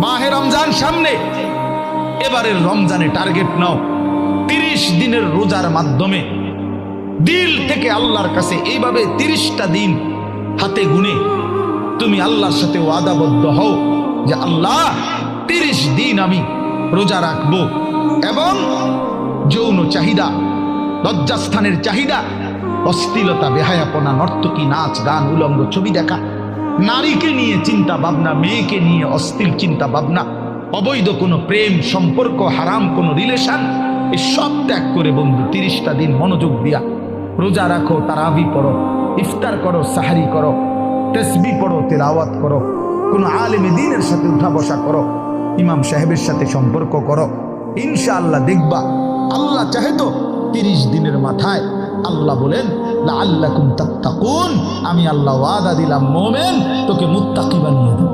মাহে রমজান সামনে, এবারের রমজানে টার্গেট নাও 30 দিনের রোজার মাধ্যমে দিল থেকে আল্লাহর কাছে এইভাবে 30টা দিন হাতে গুনে তুমি আল্লাহর সাথে ওয়াদাবদ্ধ হও যে আল্লাহ 30 দিন আমি রোজা রাখবো, এবং যৌন চাহিদা, লজ্জাস্থানের চাহিদা, অশ্লীলতা, বেহায়াপনা, নর্তকী, নাচ গান, উলঙ্গ ছবি দেখা, নারীকে নিয়ে চিন্তা ভাবনা, মেয়েকে নিয়ে অশ্লীল চিন্তা ভাবনা, অবৈধ কোনো প্রেম সম্পর্ক, হারাম কোনো রিলেশন, এই সব ত্যাগ করে বন্ধু 30টা দিন মনোযোগ দিয়া রোজা রাখো, তারাবি পড়ো, ইফতার করো, সাহারি করো, তাসবিহ পড়ো, তেলাওয়াত করো, কোনো আলেমে দ্বীনের সাথে উঠা বসা করো, ইমাম সাহেবের সাথে সম্পর্ক করো। ইনশাআল্লাহ দেখবা আল্লাহ চাহে তো 30 দিনের মাথায় আল্লাহ বলেন লাআল্লাকুম তাত্তাকুন, আমি আল্লাহ ওয়াদা দিলাম মোমেন তোকে মুত্তাকি বানিয়ে দেব।